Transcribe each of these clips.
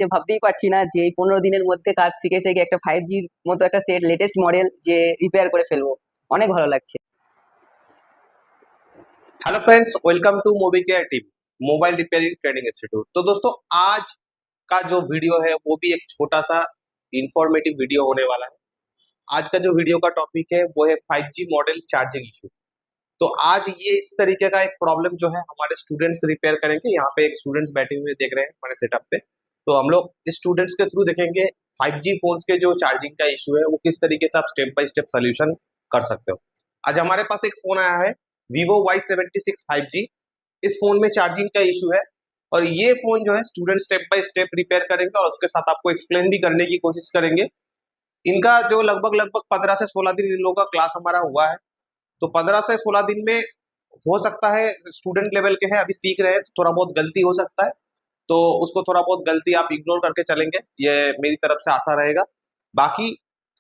যে ভাবতেই পারছি না যে এই 15 দিনের মধ্যে কাজ শিখে থেকে একটা 5G মতো একটা সেট লেটেস্ট মডেল যে রিপেয়ার করে ফেলবো। অনেক ভালো লাগছে। Hello friends, welcome to Mobicare team mobile repairing training institute. तो दोस्तों, आज का जो वीडियो है वो भी एक छोटा सा इंफॉर्मेटिव वीडियो होने वाला है। आज का जो वीडियो का टॉपिक है वो है 5G मॉडल चार्जिंग इशू। तो आज ये इस तरीके का एक प्रॉब्लम जो है हमारे स्टूडेंट्स रिपेयर करेंगे। यहाँ पे एक स्टूडेंट्स बैठे हुए देख रहे हैं हमारे सेटअप पे, तो हम लोग इस स्टूडेंट्स के थ्रू देखेंगे 5G फोन्स के जो चार्जिंग का इशू है वो किस तरीके से आप स्टेप बाय स्टेप सोल्यूशन कर सकते हो। आज हमारे पास एक फोन आया है Vivo Y76 5G। इस फोन में चार्जिंग का इशू है और ये फोन जो है student step by step repair करेंगे और उसके साथ आपको एक्सप्लेन भी करने की कोशिश करेंगे। इनका जो लगभग 15 से 16 दिन इन लोगों का क्लास हमारा हुआ है, तो 15 से 16 दिन में हो सकता है स्टूडेंट लेवल के हैं, अभी सीख रहे हैं, तो थोड़ा बहुत गलती हो सकता है, तो उसको थोड़ा बहुत गलती आप इग्नोर करके चलेंगे, ये मेरी तरफ से आशा रहेगा। बाकी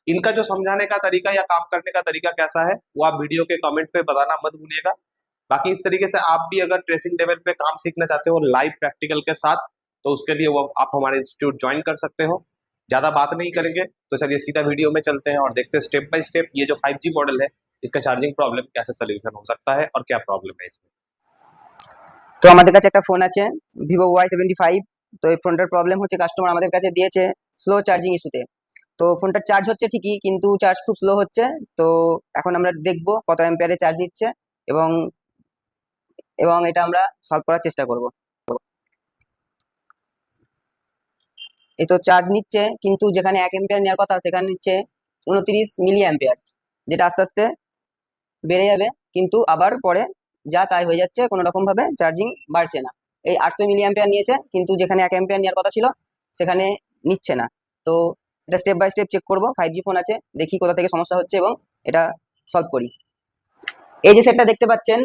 इनका जो समझाने का तरीका या काम करने का तरीका कैसा है वो आप वीडियो के कमेंट पे बताना मत भूलिएगा। बाकी इस तरीके से आप भी अगर ट्रेसिंग लेवल पे काम सीखना चाहते हो लाइव प्रैक्टिकल के साथ, तो उसके लिए वो आप हमारे इंस्टीट्यूट ज्वाइन कर सकते हो। ज्यादा बात नहीं करेंगे, तो चलिए सीधा वीडियो में चलते हैं और देखते हैं स्टेप बाय स्टेप ये जो 5G मॉडल है इसका चार्जिंग प्रॉब्लम कैसे सोल्यूशन हो सकता है और क्या प्रॉब्लम है इसमें। তো আমাদের কাছে একটা ফোন আছে Vivo Y75। তো এই ফোনটার প্রবলেম হচ্ছে কাস্টমার আমাদের কাছে দিয়েছে স্লো চার্জিং ইস্যুতে। তো ফোনটা চার্জ হচ্ছে ঠিকই, কিন্তু চার্জ খুব স্লো হচ্ছে। তো এখন আমরা দেখবো কত অ্যাম্পিয়ারে চার্জ নিচ্ছে এবং এবং এটা আমরা সলভ করার চেষ্টা করব। এই তো চার্জ নিচ্ছে, কিন্তু যেখানে 1 অ্যাম্পিয়ার নেওয়ার কথা সেখানে নিচ্ছে 29 মিলি অ্যাম্পিয়ার, যেটা আস্তে আস্তে বেড়ে যাবে, কিন্তু আবার পরে যা তাই হয়ে যাচ্ছে, কোনো রকম ভাবে চার্জিং বাড়ছে না। এই 800 মিলি অ্যাম্পিয়ার নিয়েছে, কিন্তু যেখানে 1 অ্যাম্পিয়ার নেওয়ার কথা ছিল সেখানে নিচ্ছে না। তো এটা স্টেপ বাই স্টেপ চেক করব। 5G ফোন আছে, দেখি কোথা থেকে সমস্যা হচ্ছে এবং এটা সলভ করি। এই যে সেটটা দেখতে পাচ্ছেন,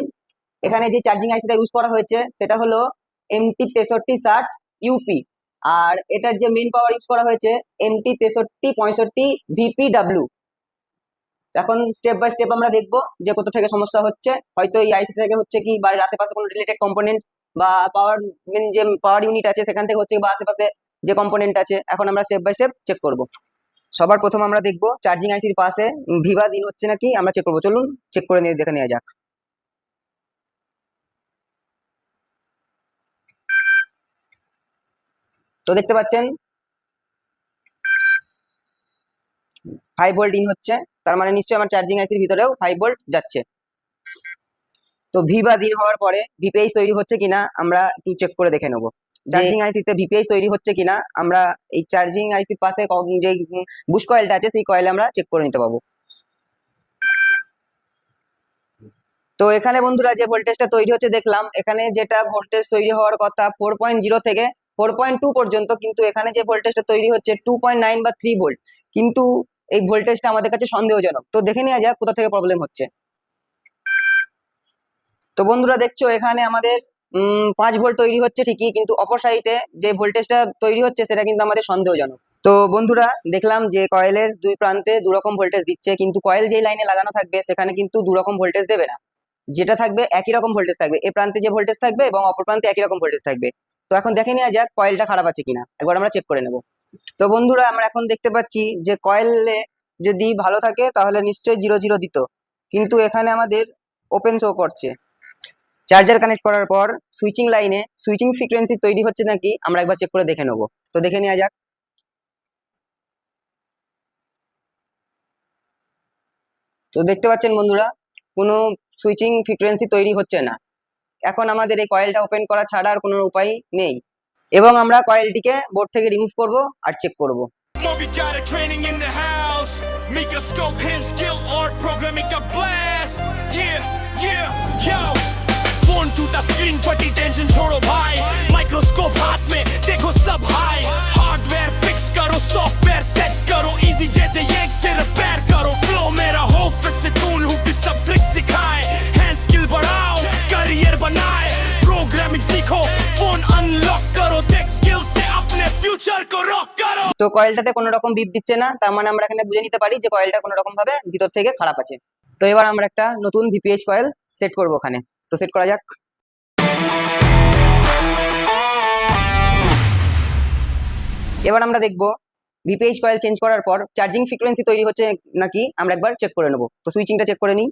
এখানে যে চার্জিং আইসিটা ইউজ করা হয়েছে সেটা হলো MT6360 UP, আর এটার যে মেইন পাওয়ার ইউজ করা হয়েছে MT6365 VPW। এখন স্টেপ বাই স্টেপ আমরা দেখবো যে কোথা থেকে সমস্যা হচ্ছে। হয়তো এই আইসি থেকে হচ্ছে কি, বাড়ির আশেপাশে কোনো রিলেটেড কম্পোনেন্ট বা পাওয়ার যে পাওয়ার ইউনিট আছে সেখান থেকে হচ্ছে, বা আশেপাশে যে কম্পোনেন্ট আছে। এখন আমরা স্টেপ বাই স্টেপ চেক করব। সবার প্রথম আমরা দেখবো চার্জিং আইসির পাশে ভিভাস ইন হচ্ছে নাকি আমরা চেক করবো। চলুন চেক করে নিয়ে দেখে নেওয়া যাক। তো দেখতে পাচ্ছেন 5 ভোল্ট ইন হচ্ছে, তার মানে নিশ্চয়ই আমার চার্জিং আইসির ভিতরেও 5 ভোল্ট যাচ্ছে। তো ভিভাস ইন হওয়ার পরে ভিপিএইচ তৈরি হচ্ছে কিনা আমরা একটু চেক করে দেখে নেবো। চার্জিং আইসিতে ভিপিএইচ তৈরি হচ্ছে কিনা আমরা এই চার্জিং আইসির পাশে যে বুশ কয়েলটা আছে সেই কয়েলে আমরা চেক করে নিতে পারবো। তো এখানে বন্ধুরা যে ভোল্টেজটা তৈরি হচ্ছে দেখলাম, এখানে যেটা ভোল্টেজ তৈরি হওয়ার কথা 4.0 থেকে 4.2 পর্যন্ত, কিন্তু এখানে যে ভোল্টেজটা তৈরি হচ্ছে 2.9 বা 3 ভোল্ট, কিন্তু এই ভোল্টেজটা আমাদের কাছে সন্দেহজনক। তো দেখে নেওয়া যাক কোথা থেকে প্রবলেম হচ্ছে। তো বন্ধুরা দেখছো এখানে আমাদের 5 ভোল্ট তৈরি হচ্ছে ঠিকই, কিন্তু অপর সাইডে যে ভোল্টেজটা তৈরি হচ্ছে সেটা কিন্তু আমাদের সন্দেহজনক। তো বন্ধুরা দেখলাম যে কয়েলের দুই প্রান্তে দুরকম ভোল্টেজ দিচ্ছে, কিন্তু কয়েল যেই লাইনে লাগানো থাকবে সেখানে কিন্তু দুরকম ভোল্টেজ দেবে না। যেটা থাকবে একই রকম ভোল্টেজ থাকবে, এ প্রান্তে যে ভোল্টেজ থাকবে এবং অপর প্রান্তে একই রকম ভোল্টেজ থাকবে। তো এখন দেখে নেওয়া যাক কয়েলটা খারাপ আছে কিনা, একবার আমরা চেক করে নেব। তো বন্ধুরা আমরা এখন দেখতে পাচ্ছি যে কয়েলে যদি ভালো থাকে তাহলে নিশ্চয়ই 00 দিত, কিন্তু এখানে আমাদের ওপেন শো করছে। চার্জার কানেক্ট করার পর সুইচিং লাইনে সুইচিং ফ্রিকোয়েন্সি তৈরি হচ্ছে নাকি আমরা একবার চেক করে দেখে নেব। তো দেখে নেওয়া যাক। তো দেখতে পাচ্ছেন বন্ধুরা কোনো সুইচিং ফ্রিকোয়েন্সি তৈরি হচ্ছে না। এখন আমাদের এই কয়েলটা ওপেন করা ছাড়া আর কোনো উপায় নেই, এবং আমরা কয়েলটিকে বোর্ড থেকে রিমুভ করব আর চেক করব। फोन टूटा स्क्रीन फटी टेंशन छोड़ो भाई, माइक्रोस्कोप हाथ में देखो सब हाई, हार्डवेयर फिक्स करो सॉफ्टवेयर सेट करो, इजी जेते एक से रिपेयर करो, फ्लो मेरा हो फिक्स टूल हूँ फिर सब ट्रिक सिखाए, हैंड स्किल बढ़ाओ करियर बनाए, प्रोग्रामिंग सीखो फोन अनलॉक करो, टेक स्किल से अपने फ्यूचर को रॉक करो। তো কয়েলটাতে কোনো রকম বিপ দিচ্ছে না, তার মানে আমরা এখানে বুঝে নিতে পারি যে কয়েলটা কোনো রকম ভাবে ভিতর থেকে খারাপ আছে। তো এবার আমরা একটা নতুন ভিপিএইচ কয়েল সেট করব ওখানে। তো সেট করা যাক। এবার আমরা দেখবো ভিপিএইচ কয়েল চেঞ্জ করার পর চার্জিং ফ্রিকোয়েন্সি তৈরি হচ্ছে নাকি আমরা একবার চেক করে নেবো। তো সুইচিংটা চেক করে নিই।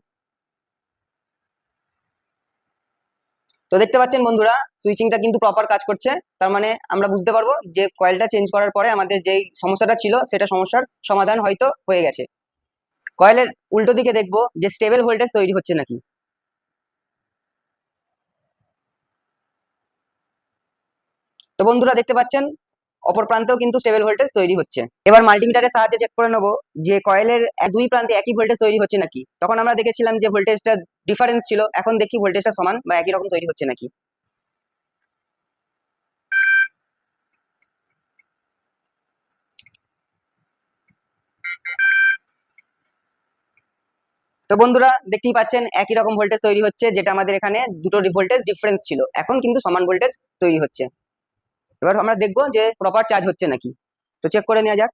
তো দেখতে পাচ্ছেন বন্ধুরা, সুইচিংটা কিন্তু প্রপার কাজ করছে। তার মানে আমরা বুঝতে পারবো যে কয়েলটা চেঞ্জ করার পরে আমাদের যেই সমস্যাটা ছিল সেটা সমস্যার সমাধান হয়তো হয়ে গেছে। কয়েলের উল্টো দিকে দেখবো যে স্টেবল ভোল্টেজ তৈরি হচ্ছে নাকি। তো বন্ধুরা দেখতে পাচ্ছেন অপর প্রান্তেও কিন্তু স্টেবল ভোল্টেজ তৈরি হচ্ছে। এবার মাল্টিমিটারের সাহায্যে চেক করে নেবো যে কয়েলের দুই প্রান্তে একই ভোল্টেজ তৈরি হচ্ছে নাকি। তখন আমরা দেখেছিলাম যে ভোল্টেজটা ডিফারেন্স ছিল, এখন দেখি ভোল্টেজটা সমান বা একই রকম তৈরি হচ্ছে নাকি। তো বন্ধুরা দেখতেই পাচ্ছেন একই রকম ভোল্টেজ তৈরি হচ্ছে, যেটা আমাদের এখানে দুটো ভোল্টেজ ডিফারেন্স ছিল, এখন কিন্তু সমান ভোল্টেজ তৈরি হচ্ছে। এবার আমরা দেখবো যে প্রপার চার্জ হচ্ছে নাকি। তো চেক করে নেওয়া যাক।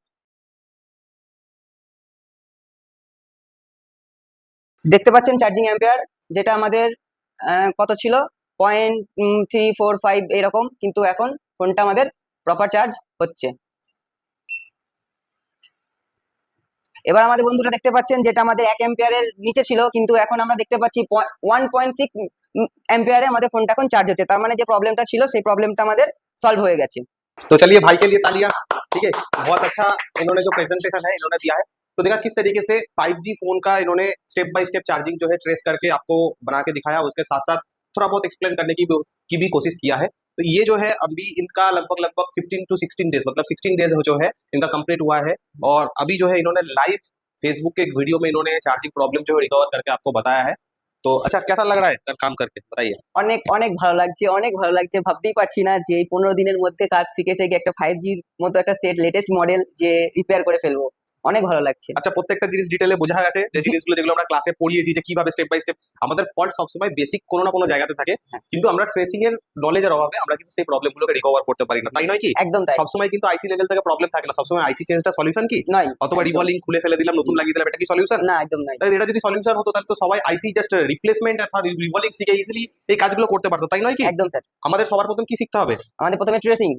দেখতে পাচ্ছেন চার্জিং অ্যাম্পিয়ার যেটা আমাদের কত ছিল 0.345 এরকম, কিন্তু এখন ফোনটা আমাদের প্রপার চার্জ হচ্ছে। এবার আমাদের বন্ধুরা দেখতে পাচ্ছেন যেটা আমাদের 1 অ্যাম্পিয়ারের নিচে ছিল, কিন্তু এখন আমরা দেখতে পাচ্ছি 1.6 অ্যাম্পিয়ারে আমাদের ফোনটা এখন চার্জ হচ্ছে। তার মানে যে প্রবলেমটা ছিল সেই প্রবলেমটা আমাদের सॉल्व हो गया। तो चलिए भाई के लिए तालियां। ठीक है, बहुत अच्छा इन्होंने जो प्रेजेंटेशन है इन्होंने दिया है। तो देखा किस तरीके से 5G फोन का इन्होंने स्टेप बाय स्टेप चार्जिंग जो है ट्रेस करके आपको बना के दिखाया, उसके साथ साथ थोड़ा बहुत एक्सप्लेन करने की भी कोशिश किया है। तो ये जो है अभी इनका लगभग लगभग 15 to 16 डेज, मतलब 16 डेज जो है इनका कंप्लीट हुआ है। और अभी जो है इन्होंने लाइव फेसबुक के एक वीडियो में इन्होंने चार्जिंग प्रॉब्लम जो है रिकवर करके आपको बताया है। तो अच्छा, कैसा लग रहा है काम करके, बताइए। অনেক অনেক ভালো লাগছে, অনেক ভালো লাগছে। ভাবতেই পারছি না যে এই 15 দিনের মধ্যে কাজ শিখে থেকে একটা 5G মতো একটা সেট লেটেস্ট মডেল যে রিপেয়ার করে ফেলবো, অনেক ভালো লাগছে। আচ্ছা, প্রত্যেকটা জিনিস ডিটেইলে বোঝা গেছে যে জিনিসগুলো যেগুলো আমরা ক্লাসে পড়িয়েছি যে কিভাবে স্টেপ বাই স্টেপ। আমাদের ফল্ট সবসময় বেসিক কোনো না কোনো জায়গাতে থাকে, কিন্তু আমরা ট্রেসিং এর নলেজের অভাবে আমরা কিন্তু সেই প্রবলেমগুলোকে রিকভার করতে পারি না, তাই নয় কি? একদম তাই। সবসময় কিন্তু আইসি লেভেল থেকে প্রবলেম থাকে না, সবসময় আইসি চেঞ্জটা সলিউশন কি নয়, অথবা রিভলিং খুলে ফেলে দিলাম নতুন লাগিয়ে দিলাম, এটা কি সলিউশন? না একদম নয়। তাই এটা যদি সলিউশন হতো তাহলে তো সবাই আইসি জাস্ট রিপ্লেসমেন্ট অথবা রিভলিং শিখে ইজিলি এই কাজগুলো করতে পারতো, তাই নয় কি? একদম স্যার। আমাদের সবার প্রথম কি শিখতে হবে? আমাদের প্রথমে ট্রেসিং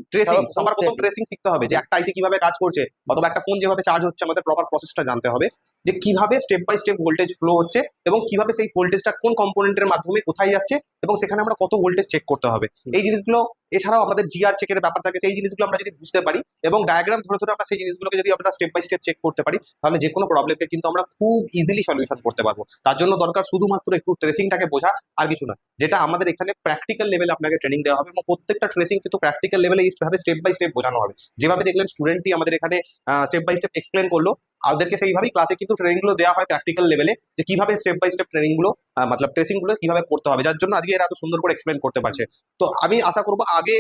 সবার প্রথম ট্রেসিং শিখতে হবে যে একটা আইসি কিভাবে কাজ করছে অথবা একটা ফোন যেভাবে চার্জ হচ্ছে, আমাদের প্রপার প্রসেসটা জানতে হবে যে কিভাবে step by step voltage flow হচ্ছে এবং কিভাবে সেই ভোল্টেজটা কোন কম্পোনেন্টের মাধ্যমে কোথায় যাচ্ছে এবং সেখানে আমরা কত ভোল্টেজ চেক করতে হবে। এই জিনিসগুলো এছাড়াও আমাদের জিআর চেকের ব্যাপার থাকে, সেই জিনিসগুলো আমরা যদি বুঝতে পারি এবং ডায়াগ্রাম ধরে ধরে আমরা সেই জিনিসগুলোকে যদি আমরা স্টেপ বাই স্টেপ চেক করতে পারি, তাহলে যে কোনো প্রবলেমকে কিন্তু আমরা খুব ইজিলি সলিউশন করতে পারবো। তার জন্য দরকার শুধুমাত্র একটু ট্রেসিংটাকে বোঝা, আর কিছু না। যেটা আমাদের এখানে প্র্যাকটিক্যাল লেভেলে আপনাকে ট্রেনিং দেওয়া হবে এবং প্রত্যেকটা ট্রেসিং কিন্তু প্র্যাকটিক্যাল লেভেলে এইভাবে স্টেপ বাই স্টেপ বোঝানো হবে। যেভাবে দেখলেন স্টুডেন্টই আমাদের এখানে স্টেপ বাই স্টেপ এক্সপ্লেন করলো, আমাদেরকে সেইভাবেই ক্লাসে কিন্তু ট্রেনিং গুলো দেওয়া হয় প্র্যাকটিক্যাল লেভেলে যে কিভাবে স্টেপ বাই স্টেপ ট্রেনিং গুলো মতলব ট্রেসিং গুলো কিভাবে করতে হবে, যার জন্য আজকে এরা এত সুন্দর করে এক্সপ্লেন করতে পারছে। তো আমি আশা করবো আগে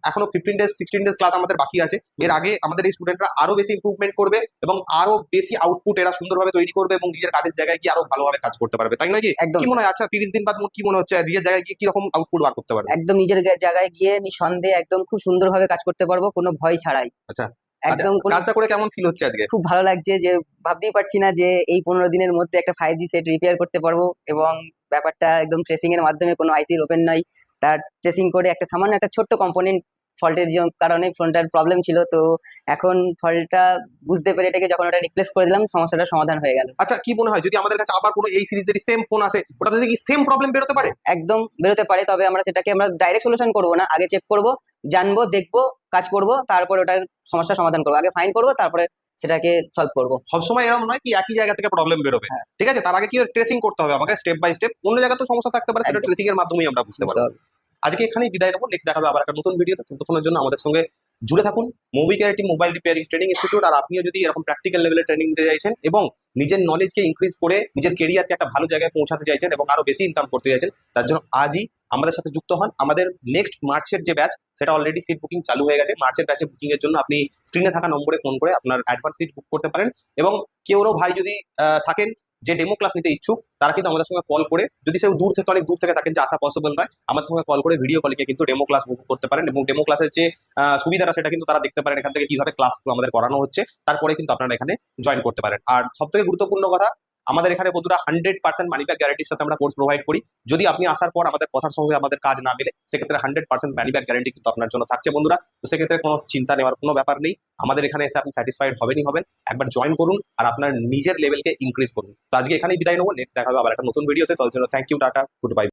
এখনো 15 ডেজ 16 ডেজ ক্লাস আমাদের বাকি আছে, এর আগে আমাদের এই স্টুডেন্টরা আরো বেশি ইমপ্রুভমেন্ট করবে এবং আরো বেশি আউটপুট এরা সুন্দরভাবে তৈরি করবে এবং নিজের কাজের জায়গায় গিয়ে আরো ভালোভাবে কাজ করতে পারবে, তাই নয় কি? কি মনে হয়? আচ্ছা, 30 দিন বাদ কি মনে হচ্ছে নিজের জায়গায় গিয়ে কিরকম আউটপুট বার করতে পারবে? একদম নিজের জায়গায় গিয়ে নিঃসন্দেহে একদম খুব সুন্দরভাবে কাজ করতে পারবো, কোনো ভয় ছাড়াই। আচ্ছা, একদম কাজটা করে কেমন ফিল হচ্ছে আজকে? খুব ভালো লাগছে, যে ভাবতেই পারছি না যে এই 15 দিনের মধ্যে একটা 5G সেট রিপেয়ার করতে পারবো এবং ব্যাপারটা একদম ট্রেসিং এর মাধ্যমে, কোনো আইসির ওপেন নয়, তার ট্রেসিং করে একটা সামান্য একটা ছোট্ট কম্পোনেন্ট ফল্টের কারণে ফোনটার প্রবলেম ছিল, তো এখন ফল্টটা বুঝতে পেরে এটাকে যখন ওটা রিপ্লেস করে দিলাম সমস্যাটার সমাধান হয়ে গেল। আচ্ছা, কি মনে হয় যদি আমাদের কাছে আবার কোনো এই সিরিজেরই সেম ফোন আসে, ওটাতে কি সেম প্রবলেম বেরোতে পারে? একদম বেরোতে পারে, তবে আমরা সেটাকে আমরা ডাইরেক্ট সলিউশন করবো না, আগে চেক করব, জানবো, দেখবো, কাজ করব, তারপরে ওটার সমস্যার সমাধান করবো। আগে ফাইন করবো, তারপরে সেটাকে সলভ করবো। সবসময় এরকম নয় কি একই জায়গা থেকে প্রবলেম বেরোবে, ঠিক আছে? তার আগে কি ট্রেসিং করতে হবে আমাকে স্টেপ বাই স্টেপ। অন্য জায়গায় তো সমস্যা থাকতে পারে, সেটা ট্রেসিং এর মাধ্যমেই আমরা বুঝতে পারবো। আজকে এখানেই বিদায় নেবো, নেক্সট দেখাবে আবার একটা নতুন ভিডিওতে। ততক্ষণের জন্য আমাদের সঙ্গে জুড়ে থাকুন Mobicare team mobile repairing training institute. আর আপনিও যদি এরকম প্র্যাকটিক্যাল লেভেলে ট্রেনিং দিতে চাইছেন এবং নিজের নলেজকে ইনক্রিজ করে নিজের কেরিয়ারকে একটা ভালো জায়গায় পৌঁছাতে চাইছেন এবং আরো বেশি ইনকাম করতে চাইছেন, তার জন্য আজই আমাদের সাথে যুক্ত হন। আমাদের নেক্সট মার্চের যে ব্যাচ, সেটা অলরেডি সিট বুকিং চালু হয়ে গেছে। মার্চের ব্যাচে বুকিং এর জন্য আপনি স্ক্রিনে থাকা নম্বরে ফোন করে আপনার অ্যাডভান্স সিট বুক করতে পারেন। এবং কেউরও ভাই যদি থাকেন যে ডেমো ক্লাস নিতে ইচ্ছুক, তারা কিন্তু আমাদের সঙ্গে কল করে, যদি সেও দূর থেকে অনেক দূর থেকে থাকেন যে আসা পসিবল নয়, আমাদের সঙ্গে কল করে ভিডিও কলে কিন্তু ডেমো ক্লাস বুক করতে পারেন এবং ডেমো ক্লাসের যে সুবিধাটা সেটা কিন্তু তারা দেখতে পারেন এখান থেকে কিভাবে ক্লাসগুলো আমাদের করানো হচ্ছে, তারপরে কিন্তু আপনারা এখানে জয়েন করতে পারেন। আর সব থেকে গুরুত্বপূর্ণ কথা, আমাদের এখানে বন্ধুরা 100% মানি ব্যাক গ্যারান্টির সাথে আমরা কোর্স প্রোভাইড করি। যদি আপনি আসার পর আমাদের কথার সঙ্গে আমাদের কাজ না মেলে, সেক্ষেত্রে 100% মানি ব্যাক গ্যারান্টি কিন্তু আপনার জন্য থাকছে বন্ধুরা। তো সেক্ষেত্রে কোনো চিন্তা নেওয়ার কোনো ব্যাপার নেই। আমাদের এখানে এসে আপনি স্যাটিসফাইড হবেনই হবেন। একবার জয়েন করুন আর আপনার নিজের লেভেলকে ইনক্রিজ করুন। তো আজকে এখানেই বিদায় নেবো, নেক্সট দেখা হবে আবার একটা নতুন ভিডিওতে। তার জন্য thank you, tata, good bye.